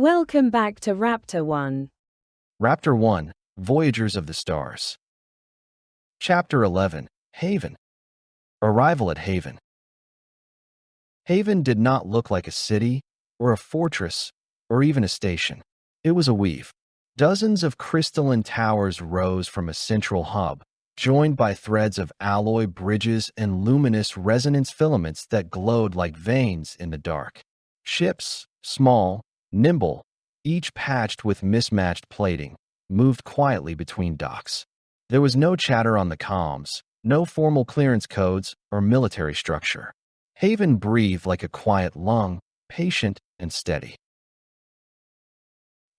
Welcome back to Raptor-One. Raptor-One, Voyagers of the Stars. Chapter 11, Haven. Arrival at Haven. Haven did not look like a city, or a fortress, or even a station. It was a weave. Dozens of crystalline towers rose from a central hub, joined by threads of alloy bridges and luminous resonance filaments that glowed like veins in the dark. Ships, small, nimble, each patched with mismatched plating, moved quietly between docks. There was no chatter on the comms, no formal clearance codes or military structure. Haven breathed like a quiet lung, patient and steady.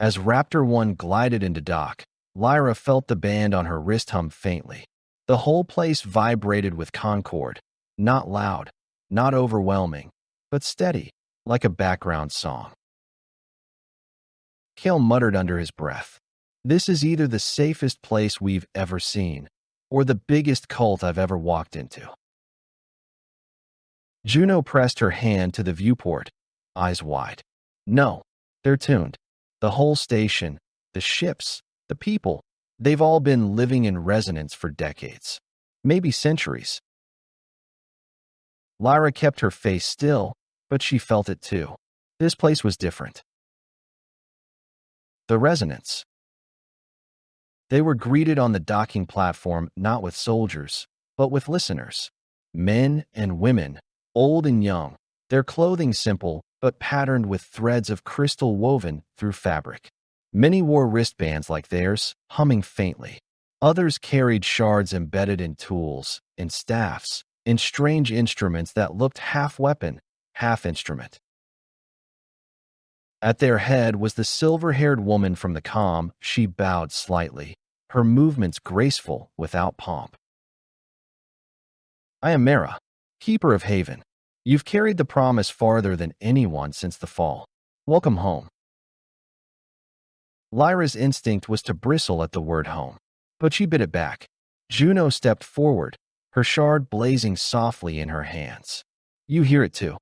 As Raptor-One glided into dock, Lyra felt the band on her wrist hum faintly. The whole place vibrated with concord, not loud, not overwhelming, but steady, like a background song. Kael muttered under his breath, "This is either the safest place we've ever seen, or the biggest cult I've ever walked into." Juno pressed her hand to the viewport, eyes wide. "No, they're tuned. The whole station, the ships, the people, they've all been living in resonance for decades, maybe centuries." Lyra kept her face still, but she felt it too. This place was different. The resonance. They were greeted on the docking platform not with soldiers, but with listeners. Men and women, old and young, their clothing simple but patterned with threads of crystal woven through fabric. Many wore wristbands like theirs, humming faintly. Others carried shards embedded in tools, in staffs, in strange instruments that looked half weapon, half instrument. At their head was the silver-haired woman from the comm. She bowed slightly, her movements graceful without pomp. "I am Mara, keeper of Haven. You've carried the promise farther than anyone since the fall. Welcome home." Lyra's instinct was to bristle at the word home, but she bit it back. Juno stepped forward, her shard blazing softly in her hands. "You hear it too."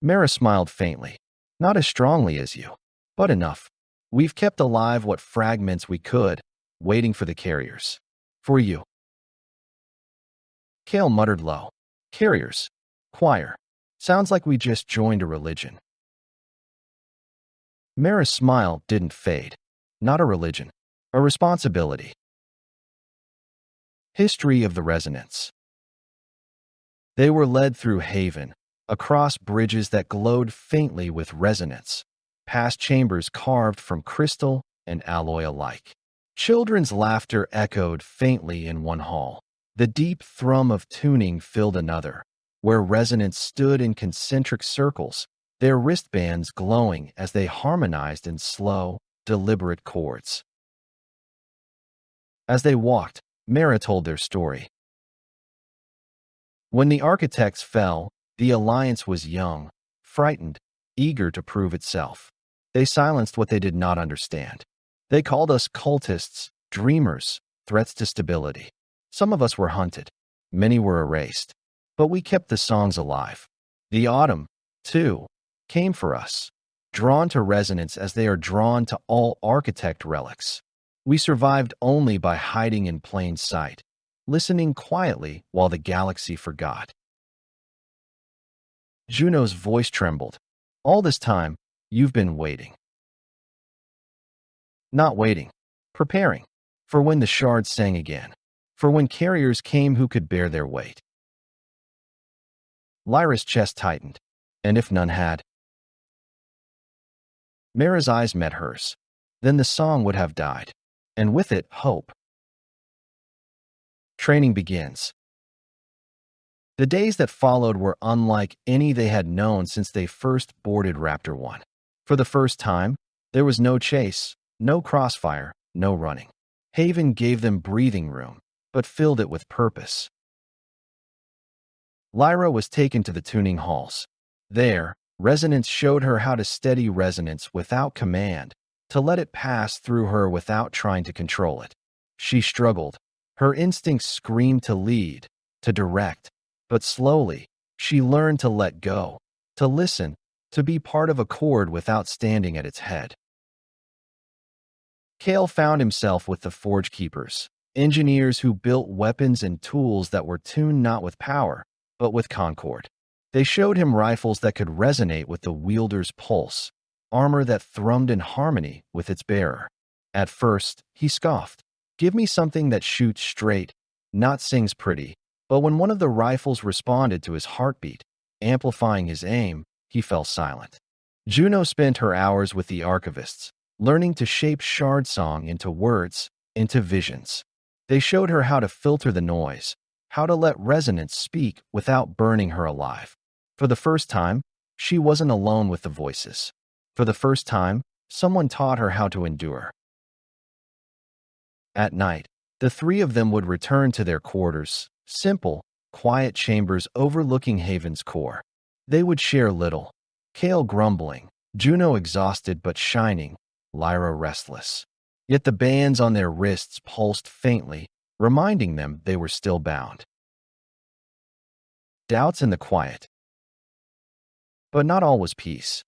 Mara smiled faintly. "Not as strongly as you, but enough. We've kept alive what fragments we could, waiting for the carriers. For you." Kael muttered low. "Carriers. Choir. Sounds like we just joined a religion." Mara's smile didn't fade. "Not a religion. A responsibility." History of the Resonance. They were led through Haven, across bridges that glowed faintly with resonance, past chambers carved from crystal and alloy alike. Children's laughter echoed faintly in one hall. The deep thrum of tuning filled another, where resonance stood in concentric circles, their wristbands glowing as they harmonized in slow, deliberate chords. As they walked, Mara told their story. When the architects fell, the Alliance was young, frightened, eager to prove itself. They silenced what they did not understand. They called us cultists, dreamers, threats to stability. Some of us were hunted. Many were erased. But we kept the songs alive. The autumn, too, came for us, drawn to resonance as they are drawn to all architect relics. We survived only by hiding in plain sight, listening quietly while the galaxy forgot. Juno's voice trembled. "All this time, you've been waiting." "Not waiting. Preparing. For when the shards sang again. For when carriers came who could bear their weight." Lyra's chest tightened. "And if none had?" Mara's eyes met hers. "Then the song would have died. And with it, hope." Training begins. The days that followed were unlike any they had known since they first boarded Raptor-One. For the first time, there was no chase, no crossfire, no running. Haven gave them breathing room, but filled it with purpose. Lyra was taken to the tuning halls. There, resonance showed her how to steady resonance without command, to let it pass through her without trying to control it. She struggled. Her instincts screamed to lead, to direct. But slowly, she learned to let go, to listen, to be part of a chord without standing at its head. Kael found himself with the Forge Keepers, engineers who built weapons and tools that were tuned not with power, but with concord. They showed him rifles that could resonate with the wielder's pulse, armor that thrummed in harmony with its bearer. At first, he scoffed. Give me something that shoots straight, not sings pretty. But when one of the rifles responded to his heartbeat, amplifying his aim, he fell silent. Juno spent her hours with the archivists, learning to shape shard song into words, into visions. They showed her how to filter the noise, how to let resonance speak without burning her alive. For the first time, she wasn't alone with the voices. For the first time, someone taught her how to endure. At night, the three of them would return to their quarters, simple, quiet chambers overlooking Haven's core. They would share little, Kael grumbling, Juno exhausted but shining, Lyra restless. Yet the bands on their wrists pulsed faintly, reminding them they were still bound. Doubts in the quiet. But not all was peace.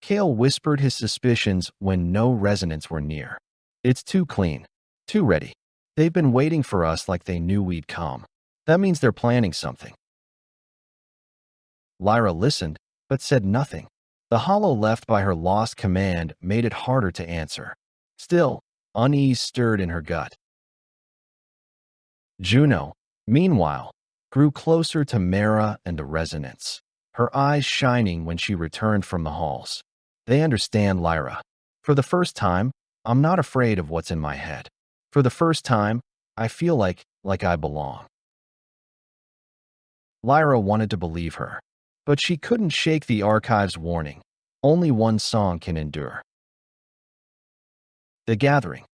Kael whispered his suspicions when no resonance were near. It's too clean, too ready. They've been waiting for us like they knew we'd come. That means they're planning something. Lyra listened, but said nothing. The hollow left by her lost command made it harder to answer. Still, unease stirred in her gut. Juno, meanwhile, grew closer to Mara and the resonance, her eyes shining when she returned from the halls. They understand Lyra. For the first time, I'm not afraid of what's in my head. For the first time, I feel like I belong. Lyra wanted to believe her, but she couldn't shake the archive's warning. Only one song can endure. The Gathering.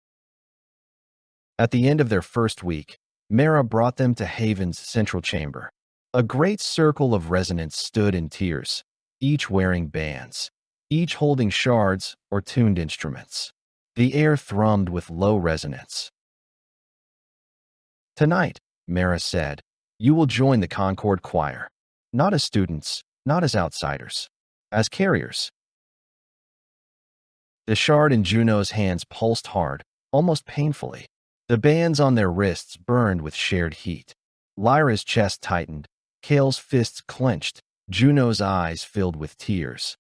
At the end of their first week, Mara brought them to Haven's central chamber. A great circle of resonance stood in tiers, each wearing bands, each holding shards or tuned instruments. The air thrummed with low resonance. Tonight, Mara said, you will join the Concord Choir, not as students, not as outsiders, as carriers. The shard in Juno's hands pulsed hard, almost painfully. The bands on their wrists burned with shared heat. Lyra's chest tightened, Kael's fists clenched, Juno's eyes filled with tears.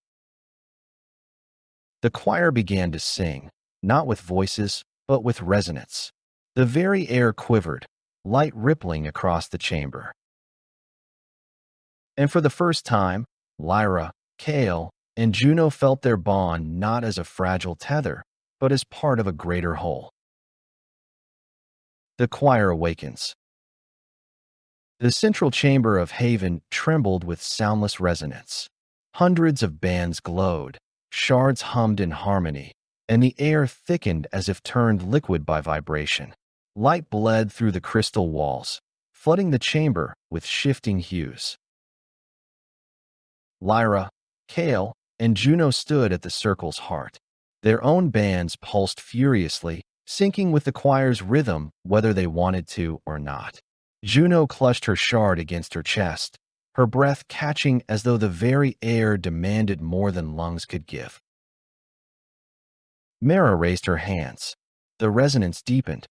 The choir began to sing, not with voices, but with resonance. The very air quivered, light rippling across the chamber. And for the first time, Lyra, Kael, and Juno felt their bond not as a fragile tether, but as part of a greater whole. The choir awakens. The central chamber of Haven trembled with soundless resonance. Hundreds of bands glowed, shards hummed in harmony, and the air thickened as if turned liquid by vibration. Light bled through the crystal walls, flooding the chamber with shifting hues. Lyra, Kael, and Juno stood at the circle's heart. Their own bands pulsed furiously, syncing with the choir's rhythm whether they wanted to or not. Juno clutched her shard against her chest, her breath catching as though the very air demanded more than lungs could give. Mara raised her hands. The resonance deepened.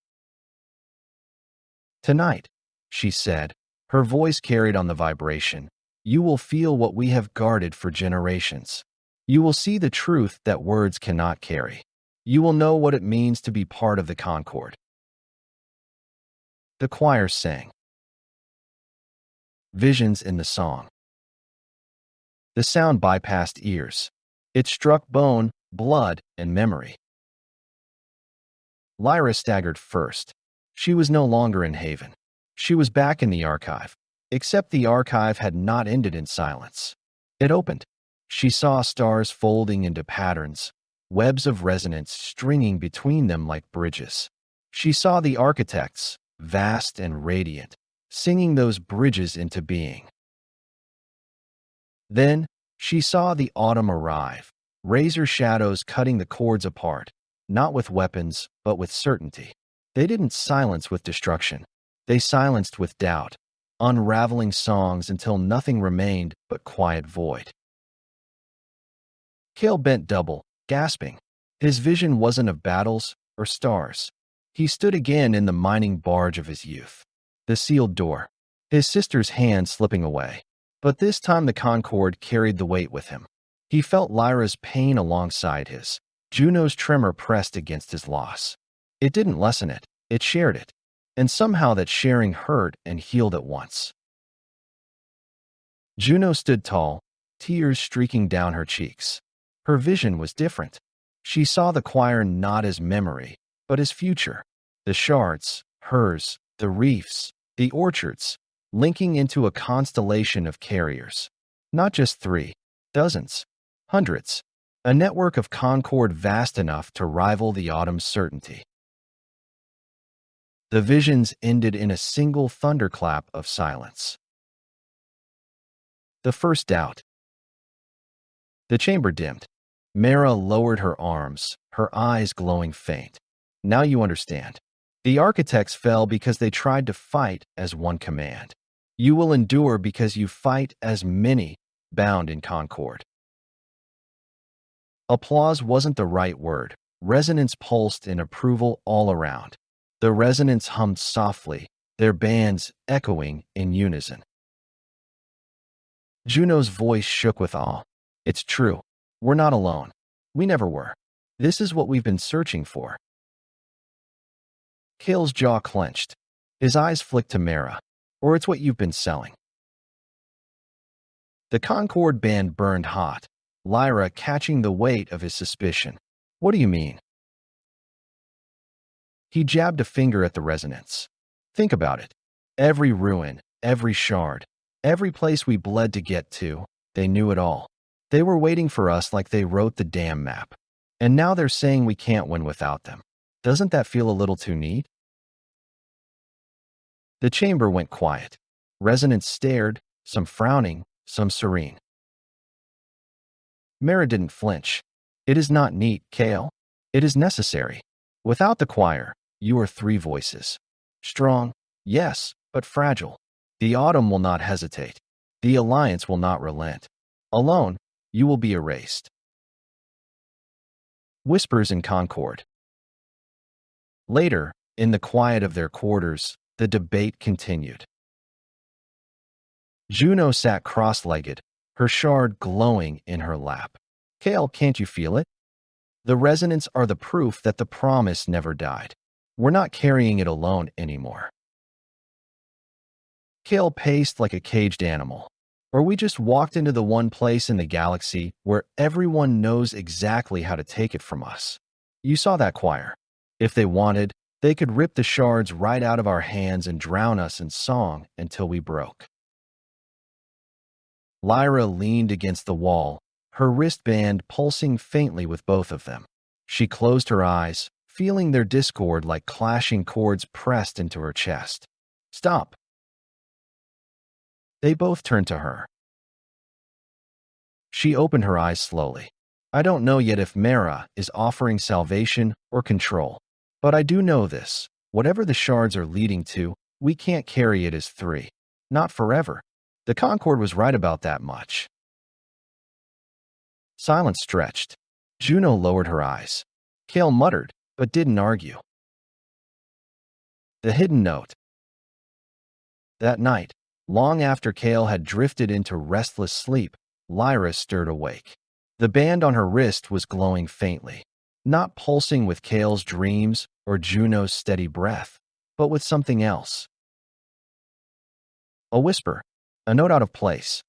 Tonight, she said, her voice carried on the vibration, you will feel what we have guarded for generations. You will see the truth that words cannot carry. You will know what it means to be part of the Concord. The choir sang. Visions in the song. The sound bypassed ears. It struck bone, blood, and memory. Lyra staggered first. She was no longer in Haven. She was back in the archive, except the archive had not ended in silence. It opened. She saw stars folding into patterns, webs of resonance stringing between them like bridges. She saw the architects, vast and radiant, singing those bridges into being. Then, she saw the autumn arrive, razor shadows cutting the chords apart, not with weapons, but with certainty. They didn't silence with destruction. They silenced with doubt, unraveling songs until nothing remained but quiet void. Kael bent double, gasping. His vision wasn't of battles or stars. He stood again in the mining barge of his youth. The sealed door. His sister's hand slipping away. But this time the Concorde carried the weight with him. He felt Lyra's pain alongside his. Juno's tremor pressed against his loss. It didn't lessen it, it shared it. And somehow that sharing hurt and healed at once. Juno stood tall, tears streaking down her cheeks. Her vision was different. She saw the choir not as memory, but as future. The shards, hers, the reefs, the orchards, linking into a constellation of carriers. Not just 3, dozens, hundreds. A network of Concorde vast enough to rival the autumn's certainty. The visions ended in a single thunderclap of silence. The first doubt. The chamber dimmed. Mara lowered her arms, her eyes glowing faint. Now you understand. The architects fell because they tried to fight as one command. You will endure because you fight as many, bound in Concorde. Applause wasn't the right word. Resonance pulsed in approval all around. The resonance hummed softly, their bands echoing in unison. Juno's voice shook with awe. It's true. We're not alone. We never were. This is what we've been searching for. Kael's jaw clenched. His eyes flicked to Mara. Or it's what you've been selling. The Concorde band burned hot, Lyra catching the weight of his suspicion. What do you mean? He jabbed a finger at the resonance. Think about it. Every ruin, every shard, every place we bled to get to, they knew it all. They were waiting for us like they wrote the damn map. And now they're saying we can't win without them. Doesn't that feel a little too neat? The chamber went quiet. Resonance stared, some frowning, some serene. Mara didn't flinch. It is not neat, Kael. It is necessary. Without the choir, you are 3 voices. Strong, yes, but fragile. The autumn will not hesitate. The alliance will not relent. Alone, you will be erased. Whispers in Concorde. Later, in the quiet of their quarters, the debate continued. Juno sat cross-legged, her shard glowing in her lap. Kael, can't you feel it? The resonance are the proof that the promise never died. We're not carrying it alone anymore. Kael paced like a caged animal. Or we just walked into the one place in the galaxy where everyone knows exactly how to take it from us. You saw that choir. If they wanted, they could rip the shards right out of our hands and drown us in song until we broke. Lyra leaned against the wall, her wristband pulsing faintly with both of them. She closed her eyes, feeling their discord like clashing chords pressed into her chest. Stop. They both turned to her. She opened her eyes slowly. I don't know yet if Mara is offering salvation or control. But I do know this. Whatever the shards are leading to, we can't carry it as 3. Not forever. The Concorde was right about that much. Silence stretched. Juno lowered her eyes. Kael muttered, but didn't argue. The hidden note. That night, long after Kael had drifted into restless sleep, Lyra stirred awake. The band on her wrist was glowing faintly, not pulsing with Kael's dreams or Juno's steady breath, but with something else. A whisper, a note out of place.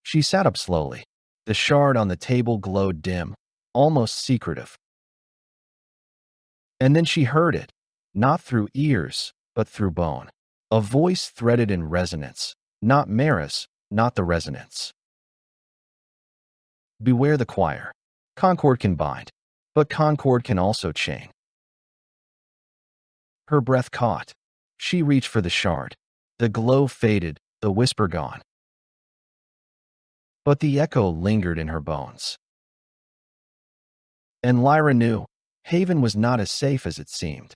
She sat up slowly. The shard on the table glowed dim, almost secretive. And then she heard it, not through ears, but through bone. A voice threaded in resonance, not Mara's, not the resonance. Beware the choir. Concorde can bind, but Concorde can also chain. Her breath caught. She reached for the shard. The glow faded, the whisper gone. But the echo lingered in her bones. And Lyra knew, Haven was not as safe as it seemed.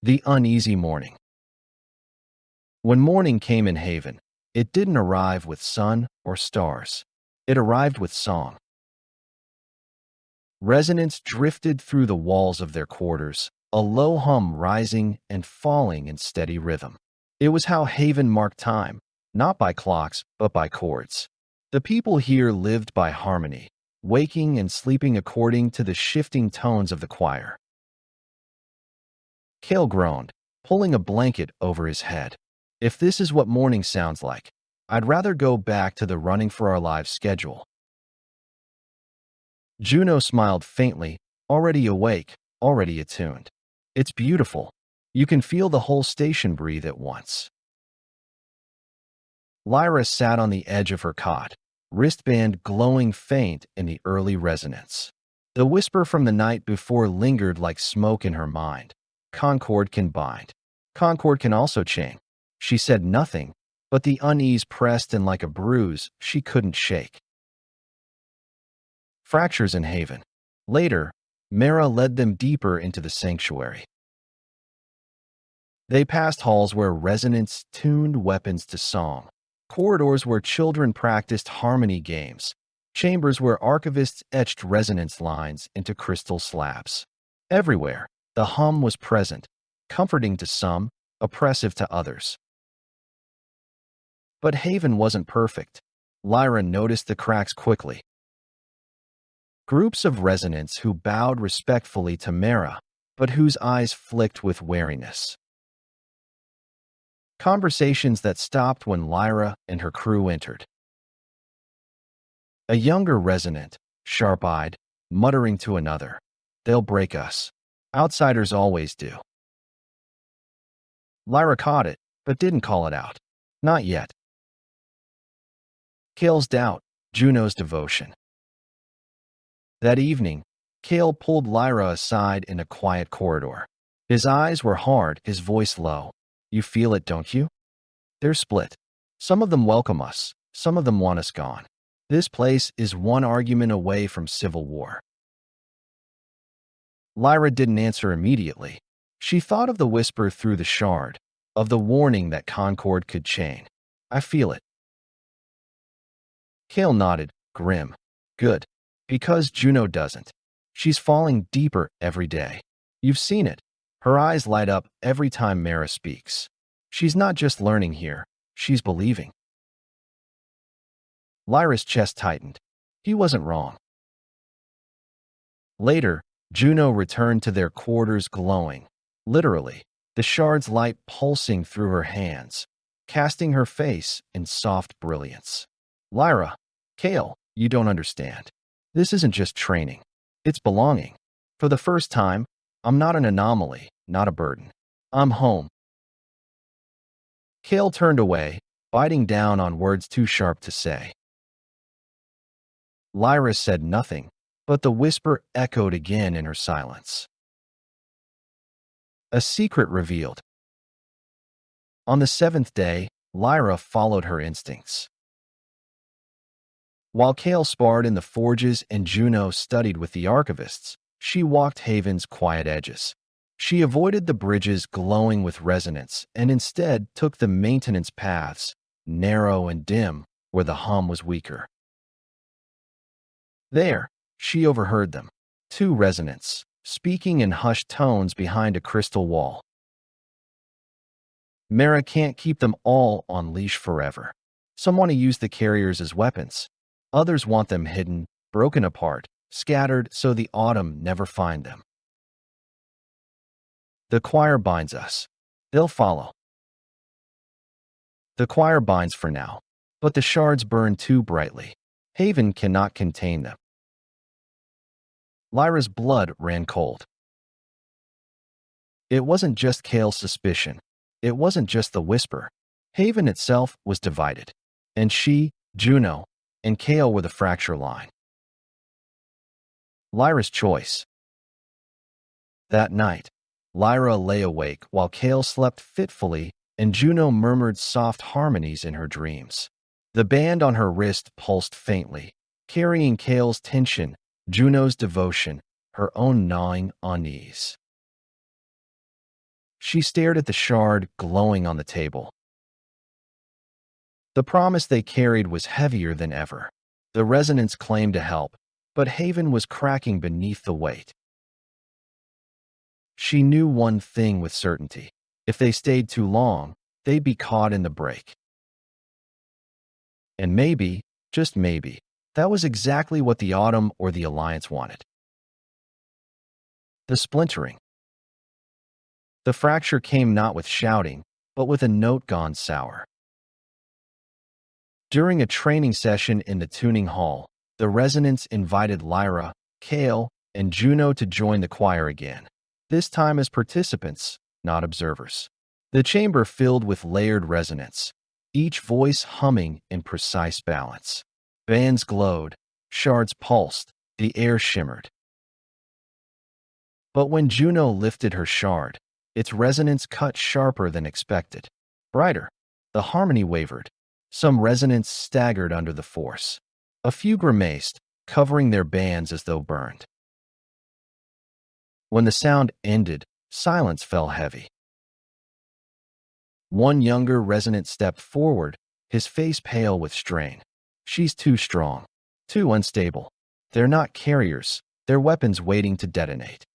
The uneasy morning. When morning came in Haven, it didn't arrive with sun or stars. It arrived with song. Resonance drifted through the walls of their quarters, a low hum rising and falling in steady rhythm. It was how Haven marked time, not by clocks, but by chords. The people here lived by harmony, waking and sleeping according to the shifting tones of the choir. Kael groaned, pulling a blanket over his head. If this is what morning sounds like, I'd rather go back to the running for our lives schedule. Juno smiled faintly, already awake, already attuned. It's beautiful. You can feel the whole station breathe at once. Lyra sat on the edge of her cot, wristband glowing faint in the early resonance. The whisper from the night before lingered like smoke in her mind. Concord can bind. Concord can also chain. She said nothing, but the unease pressed in like a bruise she couldn't shake. Fractures in Haven. Later, Mara led them deeper into the sanctuary. They passed halls where resonance tuned weapons to song, corridors where children practiced harmony games, chambers where archivists etched resonance lines into crystal slabs. Everywhere, the hum was present, comforting to some, oppressive to others. But Haven wasn't perfect. Lyra noticed the cracks quickly. Groups of resonants who bowed respectfully to Mara, but whose eyes flicked with wariness. Conversations that stopped when Lyra and her crew entered. A younger resonant, sharp-eyed, muttering to another, "They'll break us. Outsiders always do." Lyra caught it, but didn't call it out. Not yet. Kael's doubt, Juno's devotion. That evening, Kael pulled Lyra aside in a quiet corridor. His eyes were hard, his voice low. "You feel it, don't you? They're split. Some of them welcome us, some of them want us gone. This place is one argument away from civil war." Lyra didn't answer immediately. She thought of the whisper through the shard, of the warning that Concord could chain. "I feel it." Kael nodded, grim. "Good. Because Juno doesn't. She's falling deeper every day. You've seen it. Her eyes light up every time Mara speaks. She's not just learning here, she's believing." Lyra's chest tightened. He wasn't wrong. Later, Juno returned to their quarters glowing, literally, the shard's light pulsing through her hands, casting her face in soft brilliance. "Lyra, Kael, you don't understand. This isn't just training. It's belonging. For the first time, I'm not an anomaly, not a burden. I'm home." Kael turned away, biting down on words too sharp to say. Lyra said nothing, but the whisper echoed again in her silence. A secret revealed. On the 7th day, Lyra followed her instincts. While Kael sparred in the forges and Juno studied with the archivists, she walked Haven's quiet edges. She avoided the bridges glowing with resonance and instead took the maintenance paths, narrow and dim, where the hum was weaker. There, she overheard them, 2 resonants, speaking in hushed tones behind a crystal wall. "Mara can't keep them all on leash forever. Some want to use the carriers as weapons. Others want them hidden, broken apart, scattered so the autumn never find them. The choir binds us. They'll follow. The choir binds for now, but the shards burn too brightly. Haven cannot contain them." Lyra's blood ran cold. It wasn't just Kael's suspicion. It wasn't just the whisper. Haven itself was divided. And she, Juno, and Kael were the fracture line. Lyra's choice. That night, Lyra lay awake while Kael slept fitfully and Juno murmured soft harmonies in her dreams. The band on her wrist pulsed faintly, carrying Kael's tension, Juno's devotion, her own gnawing unease. She stared at the shard glowing on the table. The promise they carried was heavier than ever. The resonance claimed to help, but Haven was cracking beneath the weight. She knew one thing with certainty. If they stayed too long, they'd be caught in the break. And maybe, just maybe, that was exactly what the Autumn or the Alliance wanted. The splintering. The fracture came not with shouting, but with a note gone sour. During a training session in the tuning hall, the resonance invited Lyra, Kael, and Juno to join the choir again, this time as participants, not observers. The chamber filled with layered resonance, each voice humming in precise balance. Bands glowed, shards pulsed, the air shimmered. But when Juno lifted her shard, its resonance cut sharper than expected. Brighter. The harmony wavered. Some resonance staggered under the force. A few grimaced, covering their bands as though burned. When the sound ended, silence fell heavy. One younger resonant stepped forward, his face pale with strain. She's too strong, too unstable. They're not carriers, they're weapons waiting to detonate.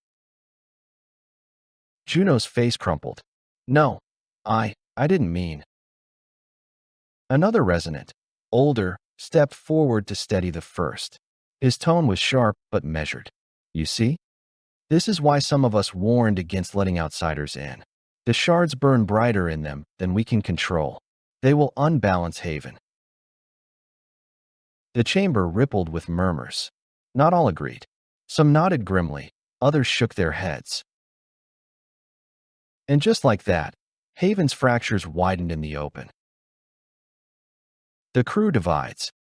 Juno's face crumpled. No, I didn't mean. Another resonant, older, stepped forward to steady the first. His tone was sharp but measured. You see? This is why some of us warned against letting outsiders in. The shards burn brighter in them than we can control. They will unbalance Haven. The chamber rippled with murmurs. Not all agreed. Some nodded grimly, others shook their heads. And just like that, Haven's fractures widened in the open. The crew divides.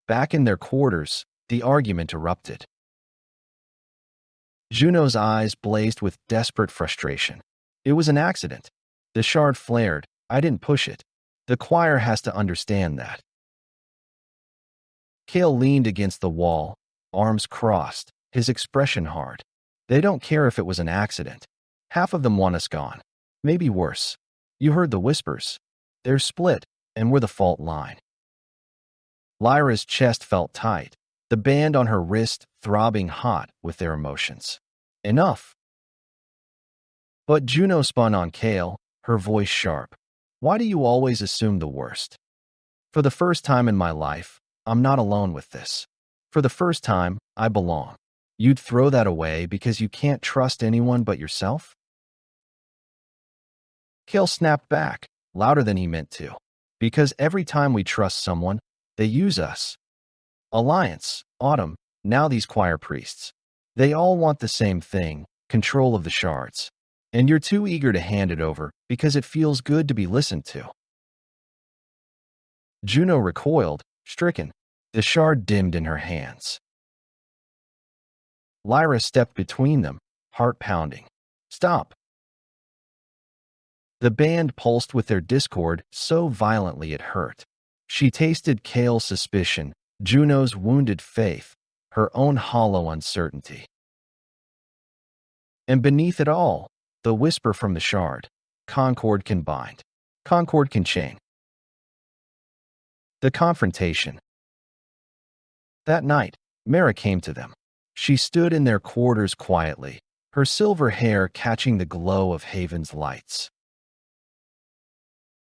Back in their quarters, the argument erupted. Juno's eyes blazed with desperate frustration. It was an accident. The shard flared. I didn't push it. The choir has to understand that. Kael leaned against the wall, arms crossed, his expression hard. They don't care if it was an accident. Half of them want us gone. Maybe worse. You heard the whispers. They're split, and we're the fault line. Lyra's chest felt tight, the band on her wrist throbbing hot with their emotions. Enough. But Juno spun on Kael, her voice sharp. Why do you always assume the worst? For the first time in my life, I'm not alone with this. For the first time, I belong. You'd throw that away because you can't trust anyone but yourself? Kael snapped back, louder than he meant to. Because every time we trust someone, they use us. Alliance, Autumn, now these choir priests. They all want the same thing, control of the shards. And you're too eager to hand it over because it feels good to be listened to. Juno recoiled, stricken. The shard dimmed in her hands. Lyra stepped between them, heart pounding. Stop. The band pulsed with their discord so violently it hurt. She tasted Kael's suspicion, Juno's wounded faith, her own hollow uncertainty. And beneath it all, the whisper from the shard. Concord can bind. Concord can chain. The confrontation. That night, Mara came to them. She stood in their quarters quietly, her silver hair catching the glow of Haven's lights.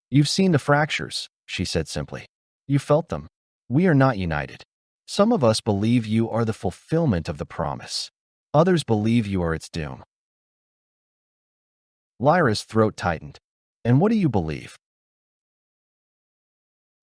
You've seen the fractures, she said simply. You felt them. We are not united. Some of us believe you are the fulfillment of the promise. Others believe you are its doom. Lyra's throat tightened. And what do you believe?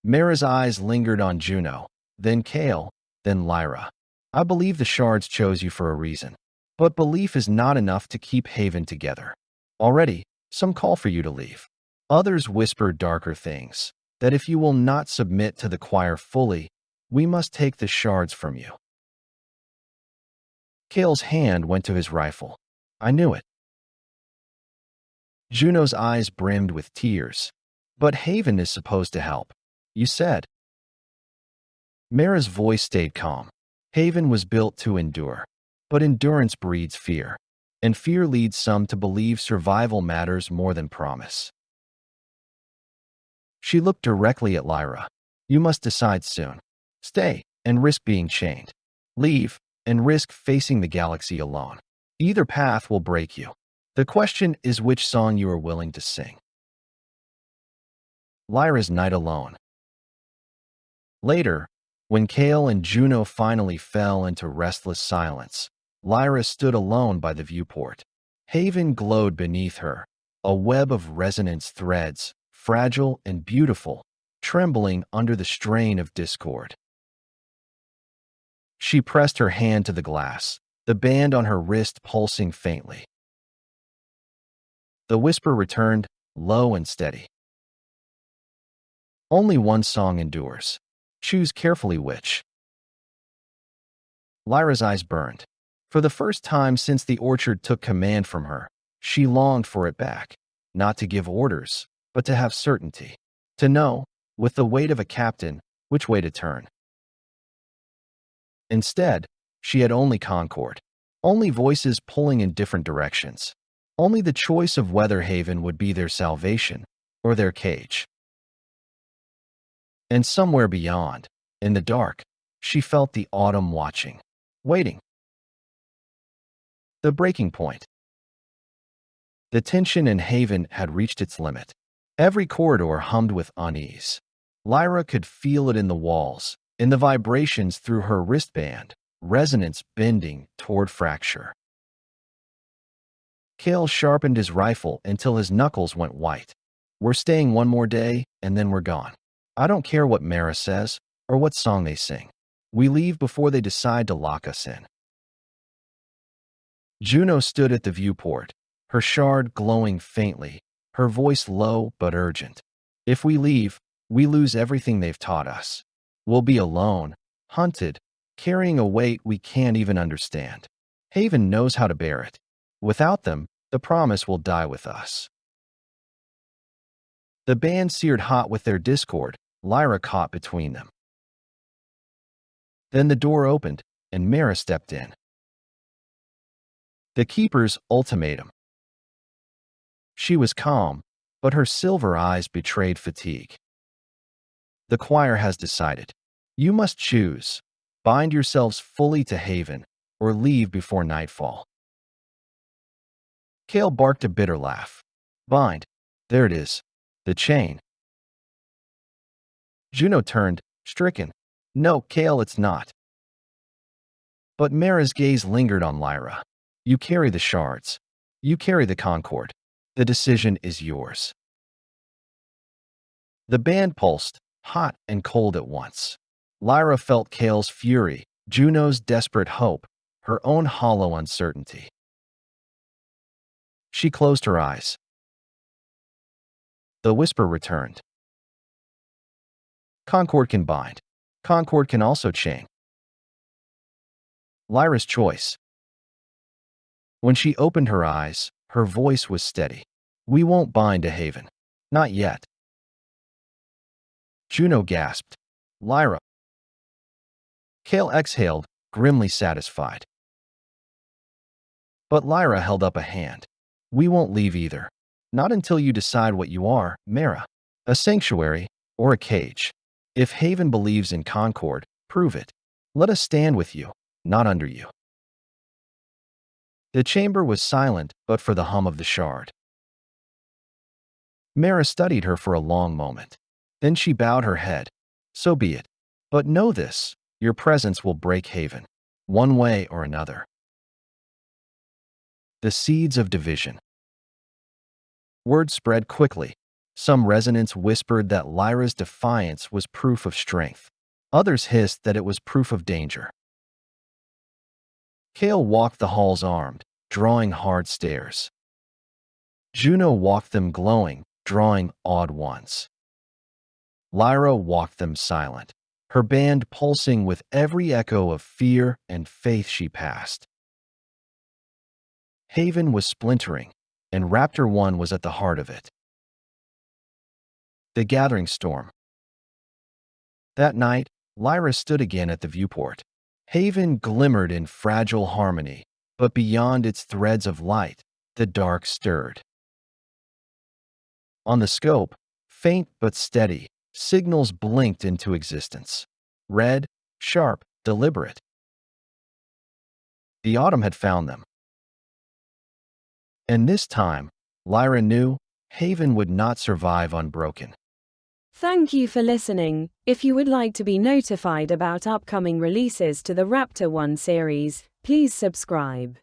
Mara's eyes lingered on Juno, then Kael, then Lyra. I believe the shards chose you for a reason. But belief is not enough to keep Haven together. Already, some call for you to leave. Others whisper darker things, that if you will not submit to the choir fully, we must take the shards from you. Kael's hand went to his rifle. I knew it. Juno's eyes brimmed with tears. But Haven is supposed to help. You said. Mara's voice stayed calm. Haven was built to endure. But endurance breeds fear. And fear leads some to believe survival matters more than promise. She looked directly at Lyra. You must decide soon. Stay and risk being chained. Leave and risk facing the galaxy alone. Either path will break you. The question is which song you are willing to sing. Lyra's Night Alone. Later, when Kael and Juno finally fell into restless silence, Lyra stood alone by the viewport. Haven glowed beneath her, a web of resonance threads, fragile and beautiful, trembling under the strain of discord. She pressed her hand to the glass, the band on her wrist pulsing faintly. The whisper returned, low and steady. Only one song endures. Choose carefully which. Lyra's eyes burned. For the first time since the orchard took command from her, she longed for it back, not to give orders, but to have certainty. To know, with the weight of a captain, which way to turn. Instead, she had only concord, only voices pulling in different directions, only the choice of whether Haven would be their salvation or their cage. And somewhere beyond, in the dark, she felt the autumn watching, waiting. The breaking point. The tension in Haven had reached its limit. Every corridor hummed with unease. Lyra could feel it in the walls, in the vibrations through her wristband, resonance bending toward fracture. Kael sharpened his rifle until his knuckles went white. We're staying one more day, and then we're gone. I don't care what Mara says, or what song they sing. We leave before they decide to lock us in. Juno stood at the viewport, her shard glowing faintly, her voice low but urgent. If we leave, we lose everything they've taught us. We'll be alone, hunted, carrying a weight we can't even understand. Haven knows how to bear it. Without them, the promise will die with us. The band seared hot with their discord, Lyra caught between them. Then the door opened, and Mara stepped in. The Keeper's ultimatum. She was calm, but her silver eyes betrayed fatigue. The choir has decided. You must choose. Bind yourselves fully to Haven, or leave before nightfall. Kael barked a bitter laugh. Bind. There it is. The chain. Juno turned, stricken. No, Kael, it's not. But Mara's gaze lingered on Lyra. You carry the shards. You carry the concord. The decision is yours. The band pulsed, hot and cold at once. Lyra felt Kael's fury, Juno's desperate hope, her own hollow uncertainty. She closed her eyes. The whisper returned. Concord can bind. Concord can also chain. Lyra's choice. When she opened her eyes, her voice was steady. We won't bind to Haven. Not yet. Juno gasped. Lyra. Kael exhaled, grimly satisfied. But Lyra held up a hand. We won't leave either. Not until you decide what you are, Mara. A sanctuary or a cage. If Haven believes in concord, prove it. Let us stand with you, not under you. The chamber was silent but for the hum of the shard. Mara studied her for a long moment. Then she bowed her head. So be it. But know this, your presence will break Haven, one way or another. The seeds of division. Word spread quickly. Some resonance whispered that Lyra's defiance was proof of strength. Others hissed that it was proof of danger. Kael walked the halls armed, drawing hard stares. Juno walked them glowing, drawing awed ones. Lyra walked them silent, her band pulsing with every echo of fear and faith she passed. Haven was splintering, and Raptor-One was at the heart of it. The gathering storm. That night, Lyra stood again at the viewport. Haven glimmered in fragile harmony, but beyond its threads of light, the dark stirred. On the scope, faint but steady, signals blinked into existence. Red, sharp, deliberate. The autumn had found them. And this time, Lyra knew Haven would not survive unbroken. Thank you for listening. If you would like to be notified about upcoming releases to the Raptor-One series, please subscribe.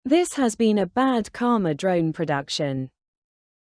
This has been a Bad Karma Drone production.